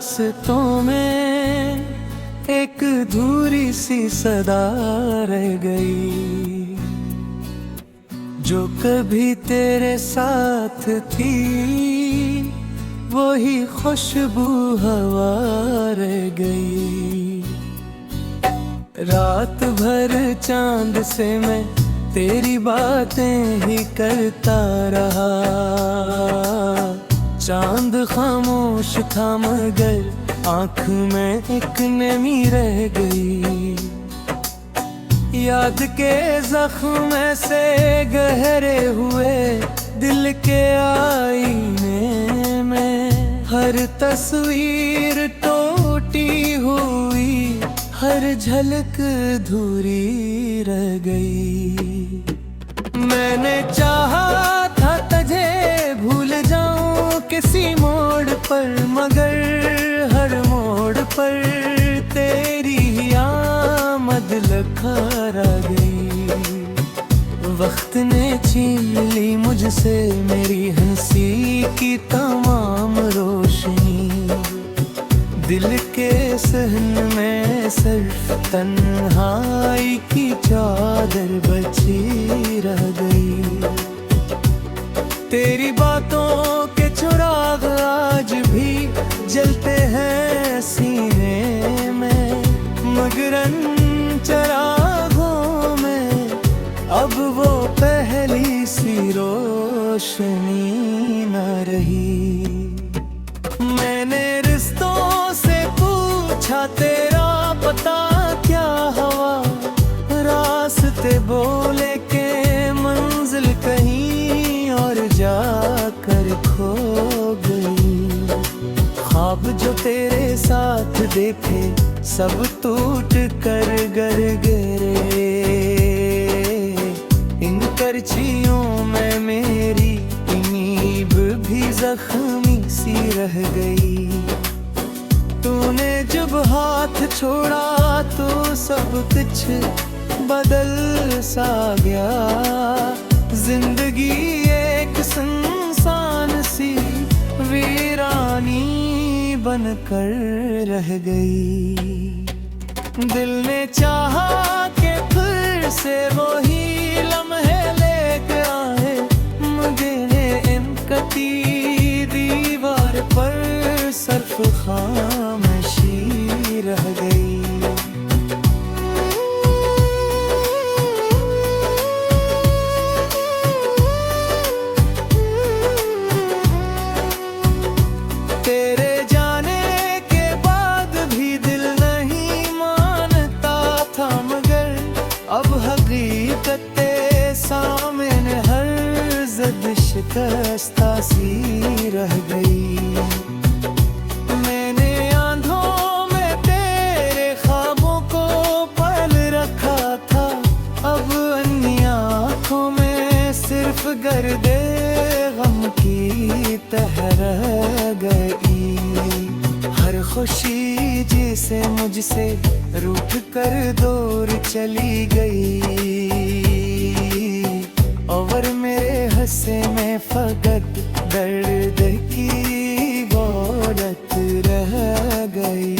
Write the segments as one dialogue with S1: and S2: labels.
S1: रास्तों में एक अधूरी सी सदा रह गई, जो कभी तेरे साथ थी वही खुशबू हवा रह गई। रात भर चांद से मैं तेरी बातें ही करता रहा, चांद खामोश था मगर आँख में एक नमी रह गई। याद के जख्म से गहरे हुए दिल के आईने में, हर तस्वीर टूटी हुई, हर झलक अधूरी रह गई। मैंने चाहा था तुझे भूल जाऊं किसी मोड़ पर, मगर हर मोड़ पर तेरी ही आमद लखारा गई। वक्त ने छीन ली मुझसे मेरी हंसी की तमाम रोशनी, दिल के सहन में सिर्फ तन्हाई की चादर बची रह गई। तेरी बातों के चिराग आज भी जलते हैं सीने में, मगर उन चिरागों में अब वो पहली सी रोशनी न रही। मैंने रिश्तों से पूछा तेरा पता क्या हवा, रास्ते बोले के मंजिल कहीं और जाकर खो गई। ख्वाब जो तेरे साथ देखे सब टूट कर गर गिरे, इन करछियों में मेरी नींव भी जख्मी सी रह गई। तूने जब हाथ छोड़ा तो सब कुछ बदल सा गया, जिंदगी एक सुनसान सी वीरानी बनकर रह गई। दिल ने चाहा कि फिर से वही लम्हे लेकर आए, मगर इन कटी दीवार पर सिर्फ खामोशी रह गई। तेरे जाने के बाद भी दिल नहीं मानता था, मगर अब हकीकत सामने हर जिद शिकस्ता सी रह गई। मैंने आंधों में तेरे ख्वाबों को पल रखा था, अब अन्य आँखों में सिर्फ गर्दे गम की तह रह गई। हर खुशी जिसे मुझसे रूठ कर दूर चली गई, और मेरे हंसे में फकत दर्द की बोलत रह गई।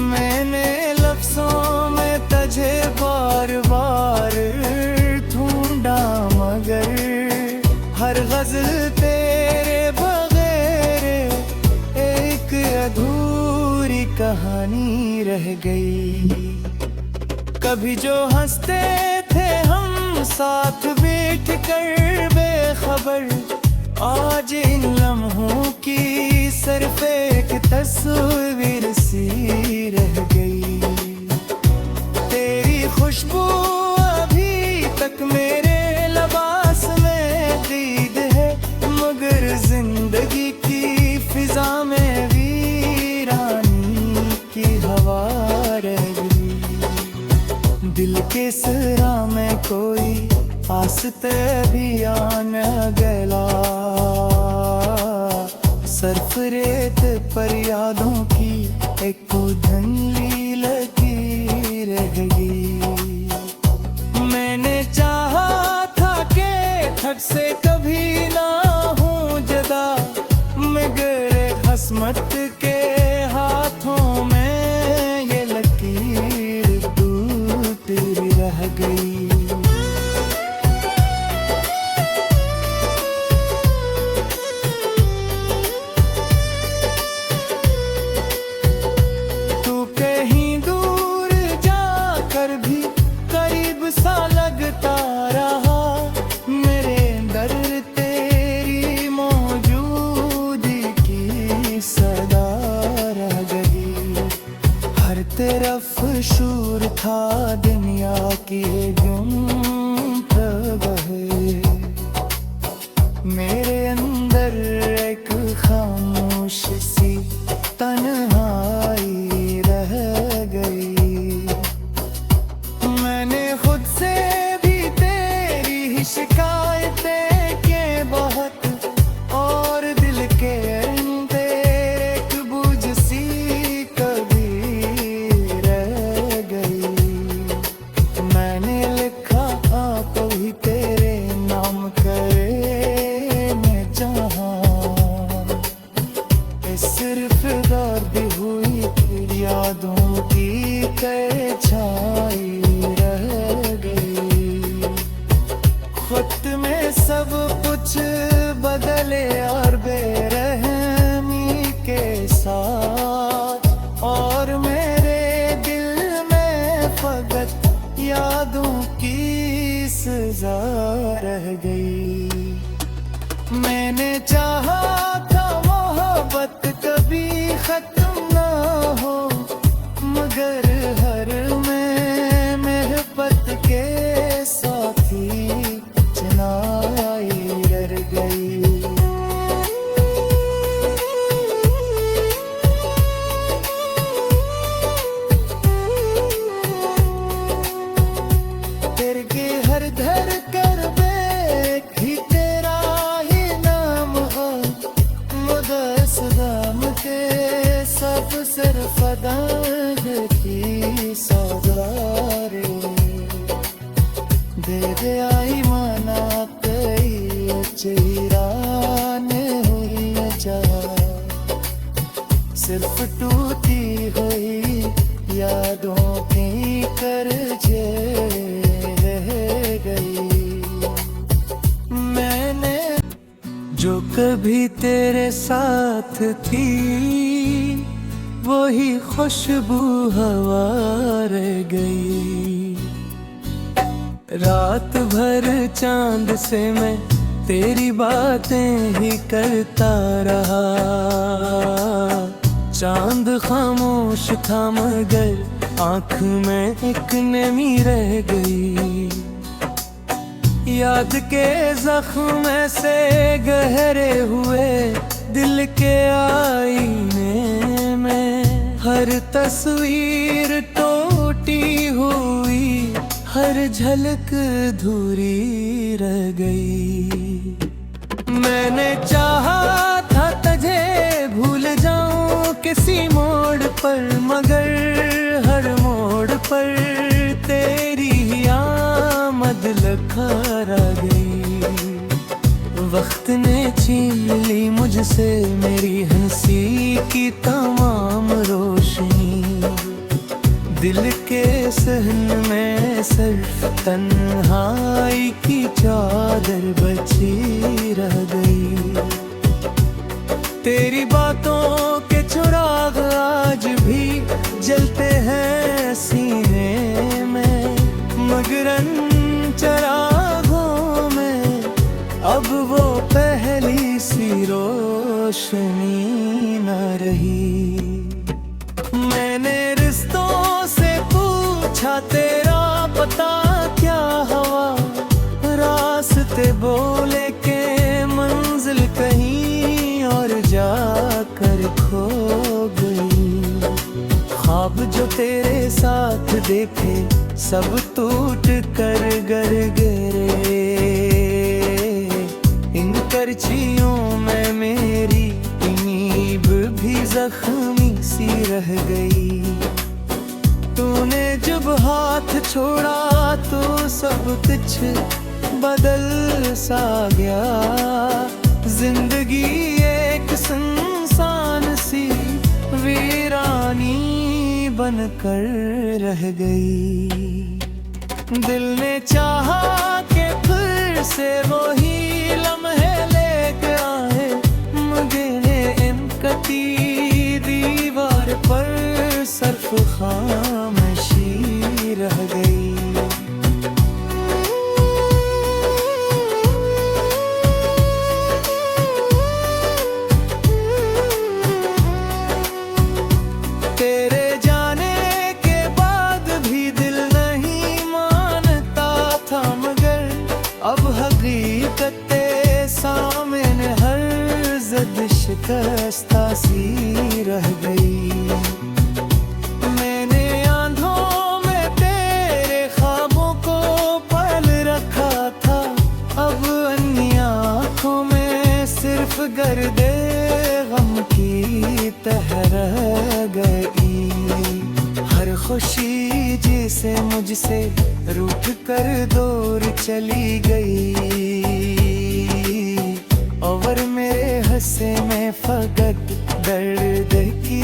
S1: मैंने लफ्जों में तुझे बार बार ढूंढा, मगर हर गज़ल तेरे बगैर एक अधूरी कहानी रह गई। कभी जो हंसते थे हम साथ बैठ कर बेखबर, आज इन लम्हों की सिर्फ एक तस्वीर सी रह गई। तेरी खुशबू अभी तक मेरे लिबास में क़ैद है, मगर जिंदगी की फिजा में वीरानी की हवा रह गई। दिल के सरा में कोई आस्ते भी आन गला, सर्फ रेत पर यादों की एक धुंधली लकीर रह गई। मैंने चाहा था कि ठग से कभी ना हूँ जदा, मगर हंस किस्मत के हाथों में ये लकीर टूट रह गई। तू कहीं दूर जाकर भी करीब सा लगता रहा, मेरे अंदर तेरी मौजूदगी की सदा रह गई। हर तरफ शूर था दुनिया की गुम बहे, मेरे अंदर एक खामोश सी तन्हाई रह गई। मैंने खुद से भी तेरी ही शिकायतें के बहुत, और दिल के अंदर एक बूझ सी कभी रह गई। मैंने लिखा कभी तेरे नाम करे मैं जहाँ, सिर्फ दर्द हुई यादों की छाई रह गई। खुद में सब कुछ बदले और बेरहमी के साथ, और मेरे दिल में फकत यादों की सजा रह गई। मैंने चाहा था मोहब्बत कभी खत्म ना हो, मगर हर में मेहबत के साथी चिनाई रह गई। तेरे के हर धड़कन में ही तेरा ही नाम हो, मुदस्सम के सब सिर्फ दाग की सौदारे दे दे आई माना तेरी चेहरान हुई जा, सिर्फ टूटी हुई यादों की करजे रह गई। मैंने जो कभी तेरे साथ थी वही खुशबू हवा रह गई। रात भर चांद से मैं तेरी बातें ही करता रहा, चांद खामोश था मगर आँख में एक नमी रह गई। याद के जख्म से गहरे हुए दिल के आईने में, हर तस्वीर टूटी हुई, हर झलक धूरी रह गई। मैंने चाहा था तुझे भूल जाऊं किसी मोड़ पर, मगर हर मोड़ पर तेरी ही आमद लखरा गई। वक्त ने छीन ली मुझसे मेरी हंसी की तमाम रोशनी, दिल के सहन में सिर्फ तन्हाई की चादर बची रह गई। तेरी बातों के चिराग आज भी जलते हैं सीने में, मगर चिरागों में अब वो पहली सी रोशनी न रही। मैंने रिश्तों से पूछा तेरा पता क्या हवा, रास्ते बोले के मंजिल कहीं और जाकर खो गई। ख्वाब जो तेरे साथ देखे सब टूट कर गर गिरे, इन करचियों में मेरी नींव भी जख्मी सी रह गई। तूने जब हाथ छोड़ा तो सब कुछ बदल सा गया, जिंदगी एक सुनसान बनकर रह गई। दिल ने चाहा कि फिर से वही लम्हे लेकर आए, मगर इन कटी दीवार पर सिर्फ खामोशी रह गई। तेरे जाने के बाद भी दिल नहीं मानता था, मगर अब हकीकत सामने हर ज़द शिकस्ता सी रह गई। मैंने आंधों में तेरे ख्वाबों को पाल रखा था, अब अन्य आँखों में सिर्फ गर्दे गम की तह रह गई। हर खुशी जिसे मुझसे रूठ कर दूर चली गई, और मेरे हंसे में फकत दर्द की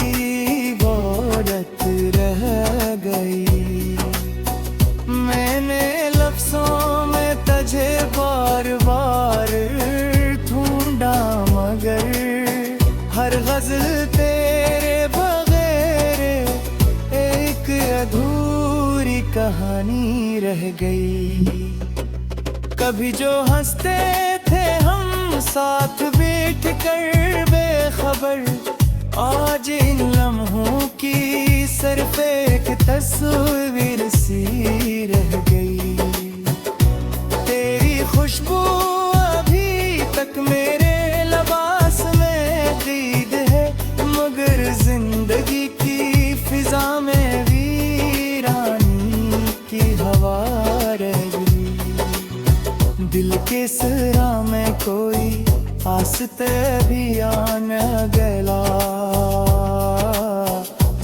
S1: औरत रह गई। मैंने लफ्ज़ों में तुझे बार बार ढूंढा, मगर हर गज़ल तेरे बगैर एक अधूरी कहानी रह गई। कभी जो हंसते थे हम साथ बैठ कर बेखबर, आज इन लम्हों की सिर्फ एक तस्वीर सी रह गई। तेरी खुशबू अभी तक मेरे लिबास में क़ैद है, मगर जिंदगी की फिजा में वीरानी की हवा रह गई। दिल के सरा में कोई आस्ते भी आन गला,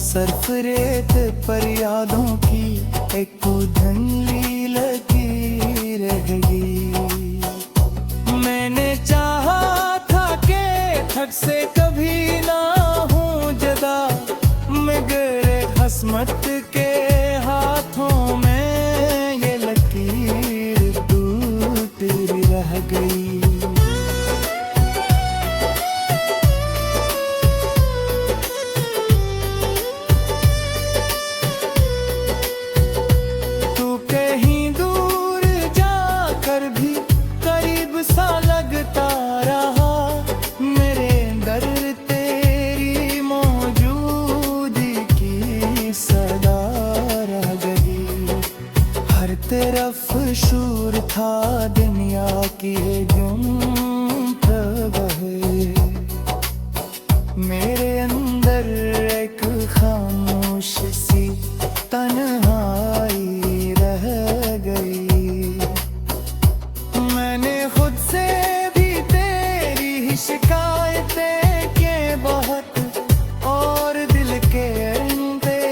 S1: सर्फ रेत पर यादों की एक धुंधली लकीर रह गई। मैंने चाहा था कि ठग से कभी ना हूँ जुदा, मगर हस्मत के हाथों में ये लकीर टूट रह गई। तरफ शूर था दुनिया की गुम्फ बहे, मेरे अंदर एक खामोश सी तन्हाई रह गई। मैंने खुद से भी तेरी ही शिकायतें के बहुत, और दिल के अंदर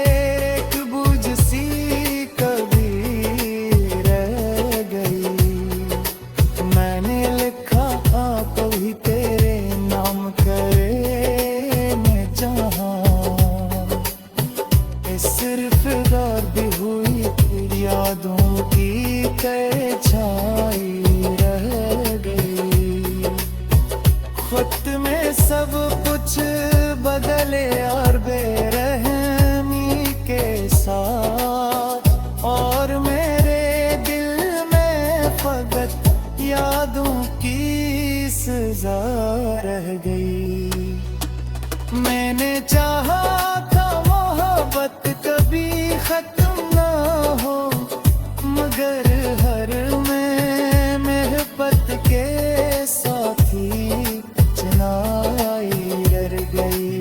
S1: एक बुझ सी सिर्फ दौर भी हुई यादों की छाई रह गई। खुद में सब कुछ बदले और बेरहमी के साथ, और मेरे दिल में फकत यादों की सजा रह गई। मैंने चाहा था मोहब्बत कभी खत्म ना हो, मगर हर में मोहब्बत के साथी चनाई रह गई।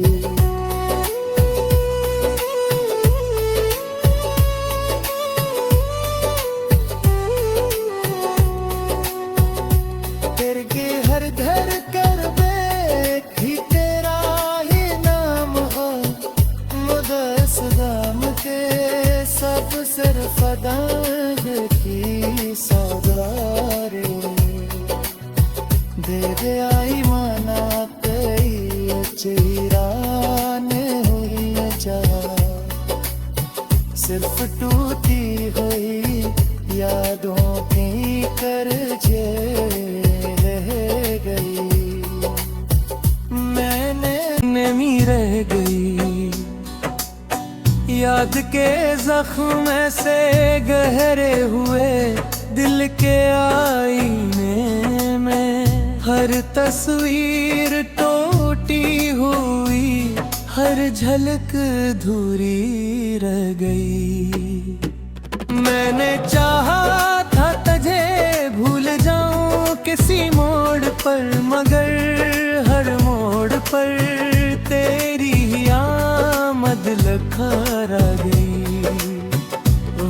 S1: तेरे के हर धर कर भी तेरा ही नाम हो, मुदस्सदाम के सब सिर्फ दाग की सौदारे दे दे आई माना तई चेरान हुई जा याद के जख्म से गहरे हुए दिल के आईने में, हर तस्वीर टूटी हुई, हर झलक धूरी रह गई। मैंने चाहा था तुझे भूल जाऊं किसी मोड़ पर, मगर हर मोड़ पर तेरी ही आमद लखरा गई।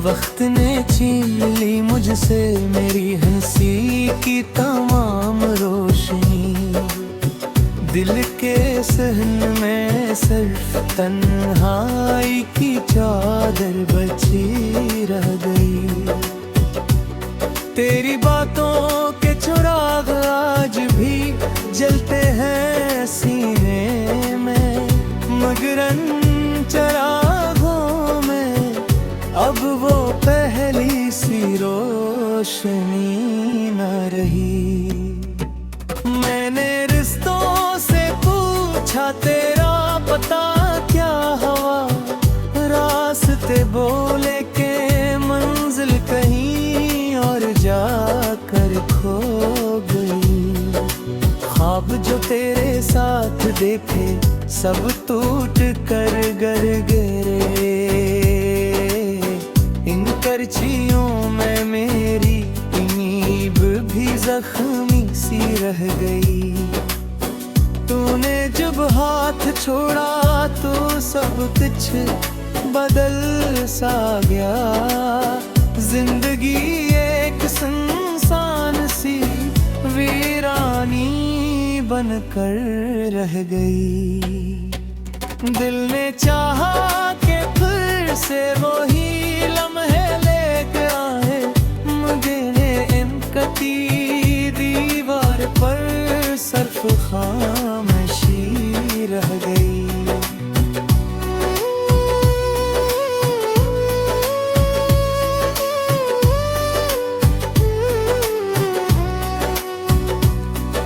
S1: वक्त ने छीन ली मुझसे मेरी हंसी की तमाम रोशनी, दिल के सहन में सिर्फ तन्हाई की चादर बची रह गई। तेरी बातों के चिराग आज भी जलते हैं सीने में, मगर उन चिरागों में अब वो पहली सी रोशनी न रही। मैंने रिश्तों से पूछा तेरा पता क्या हवा, रास्ते बोले के मंजिल कहीं और जाकर खो गई। ख्वाब जो तेरे साथ देखे सब टूट कर गर गिरे, इन करछियों में मेरी नींव भी जख्मी सी रह गई। तूने जब हाथ छोड़ा तो सब कुछ बदल सा गया, जिंदगी एक सुनसान सी वीरानी बनकर रह गई। दिल ने चाहा कि फिर से वही लम्हे लेकर आए, मगर इन कटी दीवार पर सिर्फ खामोशी रह गई।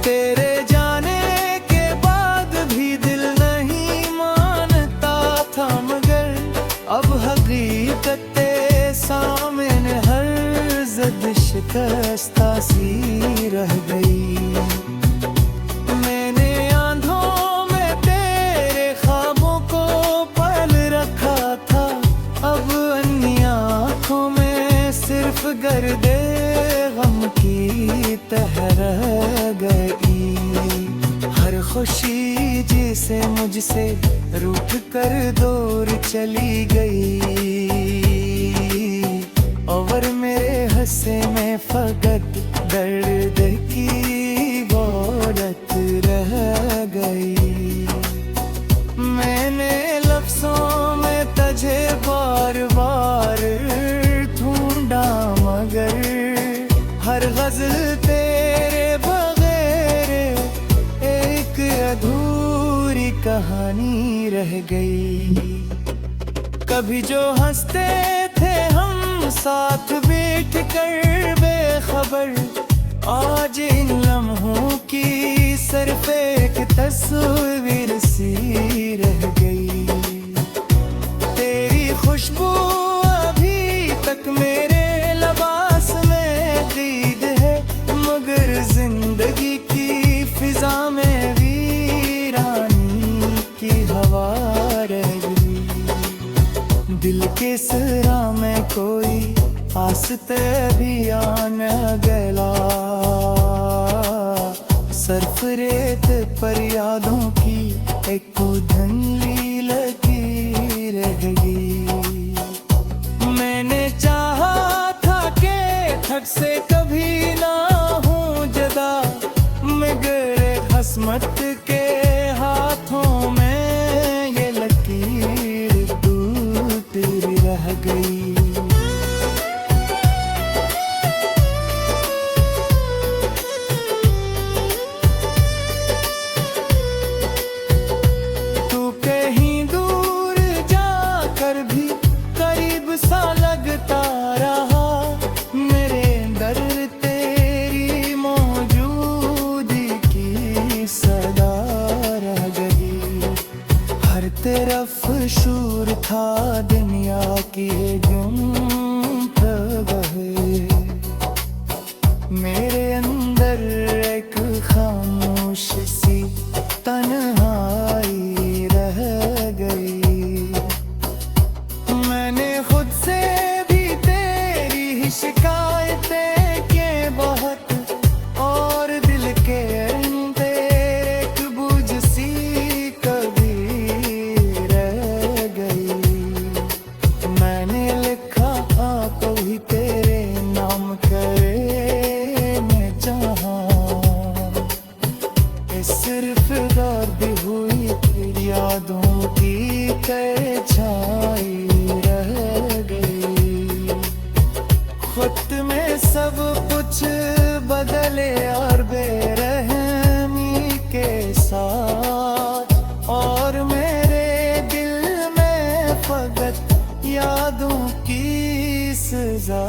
S1: तेरे जाने के बाद भी दिल नहीं मानता था, मगर अब हकीकत सामने हर जिद शिकस्ता सी रह गई। मैंने आंधों में तेरे ख्वाबों को पल रखा था, अब अन्य आँखों में सिर्फ गर्दे गम की तह रह गई। हर खुशी जिसे मुझसे रूठ कर दूर चली गई, और मेरे हंसे में फकत दर्द की बोलत रह गई। मैंने लफ्ज़ों में तुझे बार बार ढूंढा, मगर हर गज़ल तेरे बगैर एक अधूरी कहानी रह गई। कभी जो हंसते थे हम साथ बैठ कर बेखबर, आज इन लम्हों की सिर्फ एक तस्वीर सी रह गई। तेरी खुशबू अभी तक मेरे लिबास में क़ैद है, मगर जिंदगी की फिजा में वीरानी की हवा रह गई। दिल के सरा में कोई आस्ते भी आन गला, सर्फ रेत पर यादों की एक धुंधली लकीर रह गई। मैंने चाहा था कि ठग से कभी ना हूँ जुदा, मगर हस्मत के हाथों में ये लकीर टूट रह गई। तेरा तरफ शूर था दुनिया की गुम्फ बहे, मेरे अंदर एक खामोश सी तन्हाई रह गई। मैंने खुद से भी तेरी ही शिकायतें की बहुत, और दिल के अंदर एक बुझ सी कभी रह गई। मैंने लिखा कोई तेरे नाम करे मैं जहाँ, सिर्फ दर्द हुई तेरी यादों की छाई रह गई। खुद में सब कुछ बदले और बेरहमी के साथ, और मेरे दिल में फकत यादों की सजा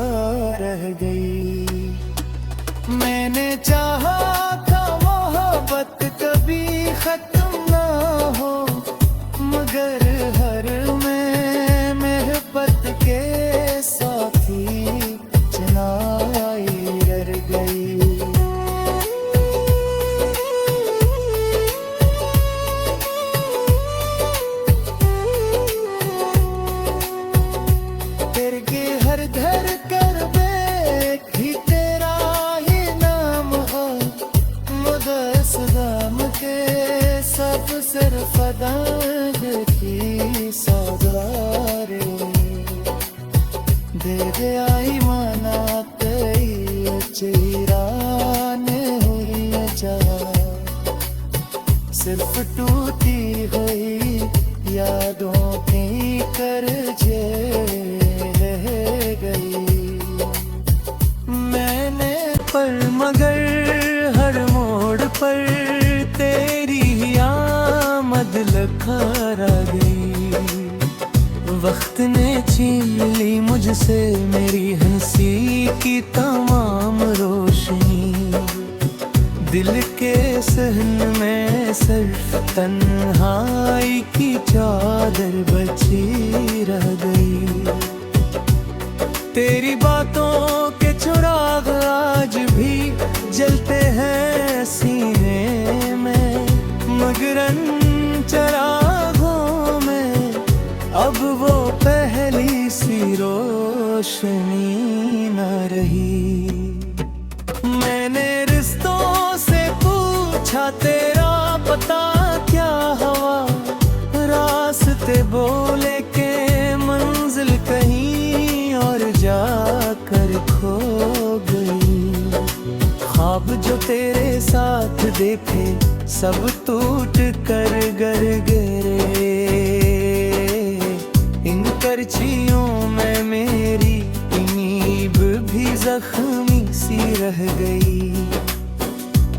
S1: रह गई। मैंने चाहा था मोहब्बत कभी खत्म ना हो, मगर हर में मेहब्बत के साथी चिनाई रह गई। तेरे के हर धर कर भी तेरा ही नाम हो, मुदस्सम के सब सिर्फ दाग की सौदारे दे दे आई माना तेरी चेहरान हुई जा, सिर्फ टूटी हुई यादों की करजे रह गई। मैंने पर मगर हर मोड़ पर तेरी आमद लखरा गई। वक्त ने छीन ली मुझसे मेरी हंसी की तमाम रोशनी, दिल के सहन में सिर्फ तन्हाई की चादर बची रह गई। तेरी बातों के चिराग आज भी जलते हैं सीने में, मगर इन चिरागों में अब वो पहली सी रोशनी न रही। मैंने रिश्तों से पूछा तेरा पता क्या हुआ, रास्ते बोले के मंजिल कहीं और जाकर खो गई। ख्वाब जो तेरे साथ देखे सब टूट कर गर गिरे, इन करछियों में मेरी नींब भी जख्मी सी रह गई।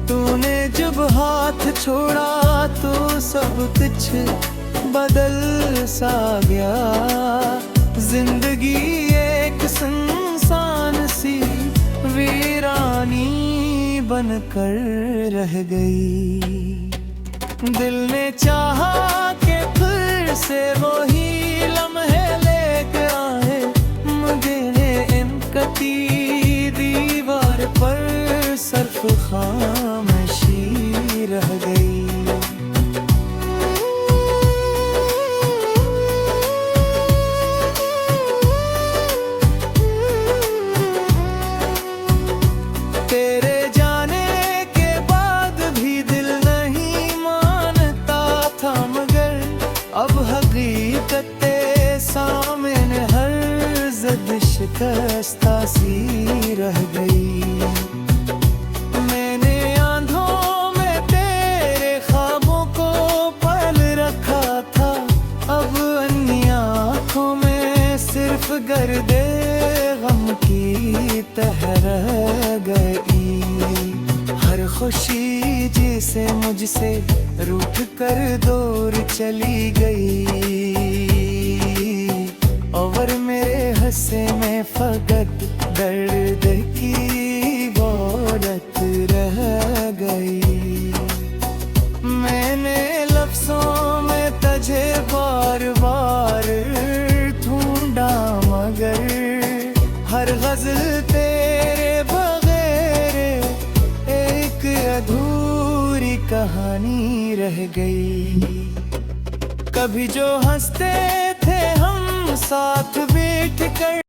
S1: तूने जब हाथ छोड़ा तो सब कुछ बदल सा गया, जिंदगी एक सुनसान सी वीरानी बनकर रह गई। दिल ने चाहा कि फिर से वही लम्हे लेके आए, मगर इन कटी दीवार पर सिर्फ खामोशी रह गई। तेरे जाने के बाद भी दिल नहीं मानता था, मगर अब हकीकत सामने हर जद शिकस्ता सी रह गई। मैंने आंधों में तेरे ख्वाबों को पल रखा था, अब अन्य आँखों में सिर्फ गर्दे गम की तह रह गई। हर खुशी जिसे मुझसे रूठ कर दूर चली गई, और मेरे हंसे में फकत दर्द की बोलत रह गई। मैंने लफ्जों में तुझे बार रह गई। कभी जो हंसते थे हम साथ बैठ कर